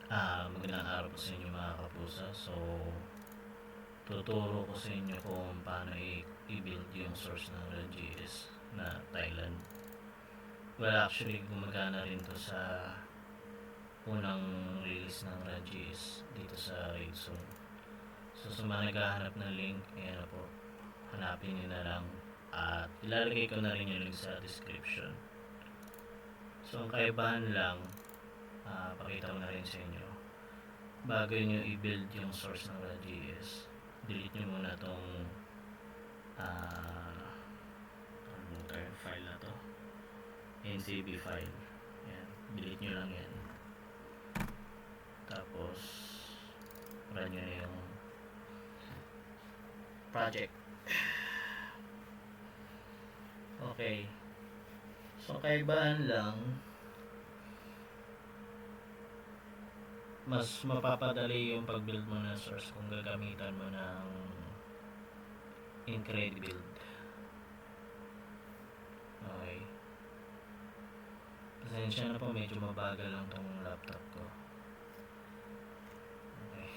Magandang araw po sa inyo mga kapusa. So, tuturo ko sa inyo kung paano i-build yung source ng RedGS na Thailand. Well, actually, gumagana rin to sa unang release ng RedGS dito sa Raidzone. So, sa mga naghahanap ng link, ayan na po. Hanapin nyo na lang. At ilalagay ko na rin yung link sa description. So, ang kaibahan lang, pakita ko na rin sa inyo. Bago nyo i-build yung source ng RedGS, delete nyo muna tong file na to, NCB file. Yan, delete nyo lang yan. Tapos run nyo na yung project. Okay, so kaibahan lang, mas mapapadali yung pag-build mo ng source kung gagamitan mo ng Incredibuild. Okay, pasensya na po, medyo mabagal lang tong laptop ko. Okay,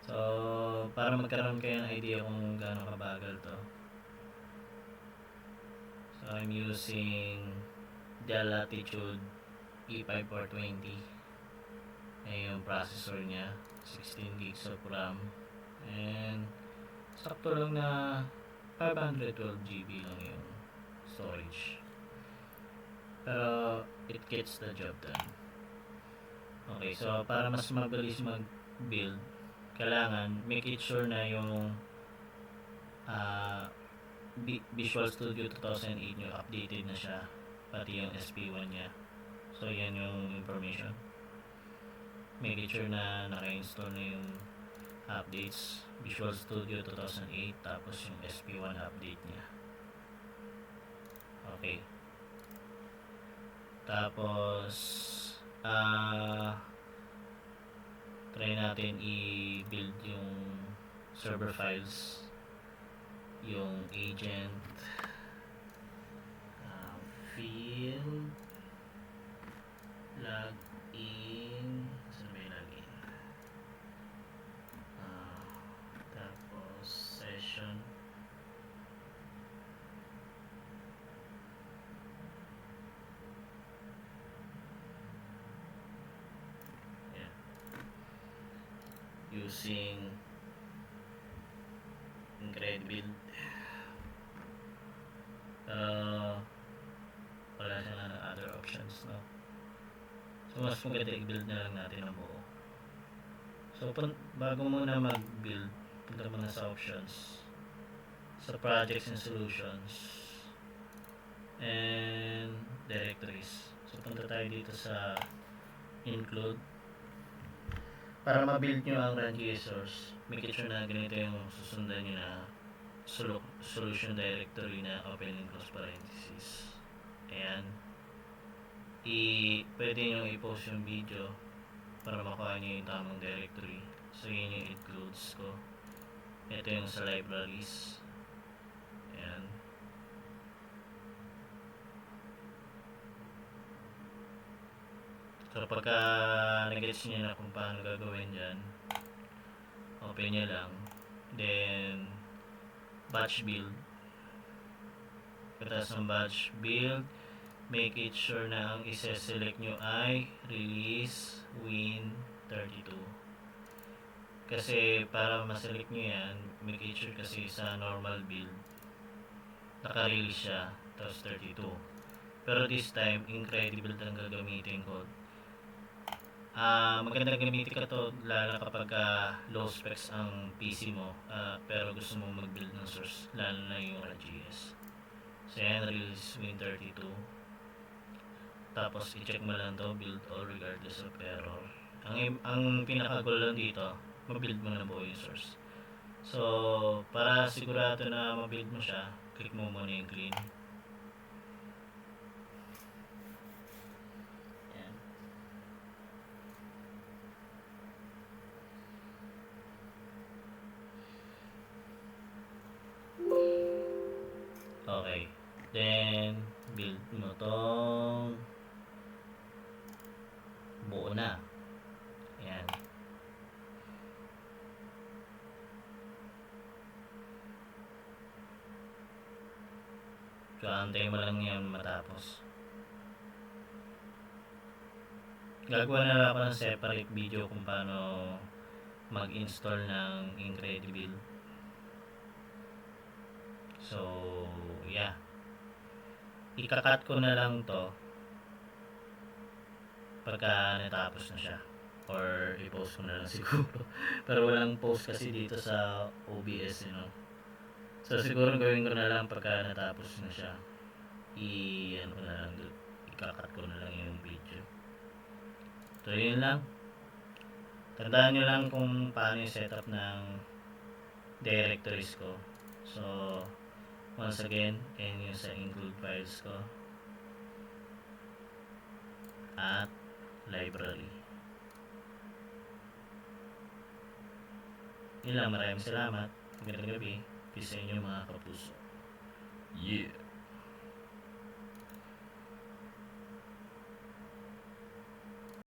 so para magkaroon kayo ng idea kung gaano kabagal to, so I'm using Dell Latitude E5420. Ayan yung processor niya, 16 gigs of RAM, and sakto lang na 512 GB lang yung storage, pero it gets the job done. Okay, so para mas mabilis mag-build, kailangan make it sure na yung Visual Studio 2008 nyo updated na siya, pati yung SP1 nya. So yan yung information. Make it sure na naka-install na yung updates, Visual Studio 2008, tapos yung SP1 update niya. Okay, tapos try natin i-build yung server files, yung agent, field, login, tapos session, yeah, using Incredibuild. Wala siya na ng other options, no? So mas maganda i-build na lang natin ang buo. So bago muna mag-build, punta muna sa options, sa projects and solutions, and directories. So punta tayo dito sa include. Para ma-build nyo ang RunGS source, make sure na ganito yung susundan nyo na solution directory na open and close parenthesis. Ayan, pwede nyo i-post yung video para makuha nyo yung tamang directory. So yun yung includes ko. Ito yung sa libraries. Ayan, so pagka nag-gets nyo na kung paano gagawin dyan, open nyo lang, then batch build. Pagkatapos ng batch build, make it sure na ang isa-select nyo ay release win32. Kasi para ma-select nyo yan, make it sure kasi sa normal build naka-release siya, tapos 32. Pero this time, Incredibuild ang gagamitin ko. Magandang gamitin ka to lalo kapag low specs ang PC mo, pero gusto mo mag-build ng source, lalo na yung RGS. So yan, release win32. Tapos i-check mo lang to, build all regardless of error. Ang pinaka-goal lang dito, ma-build mo na buo yung source. So para sigurado na ma-build mo siya, click mo muna yung clean. Okay, then build mo tong buo na. Antay mo lang yan matapos. Gagawa na lang ako ng separate video kung paano mag-install ng Incredible. So, yeah. Ikakat ko na lang to pagka natapos na siya. Or i-post ko na lang siguro. Pero walang post kasi dito sa OBS, you know. So, siguro gawin ko na lang pagka natapos na siya. Ano ko na lang, ikakat ko na lang yung video. So, yun lang. Tandaan nyo lang kung paano yung setup ng directories ko. So, once again, yan yung sa include files ko. At library. Yun lang, maraming salamat. Magandang gabi. Peace sa inyo mga kapuso. Yeah!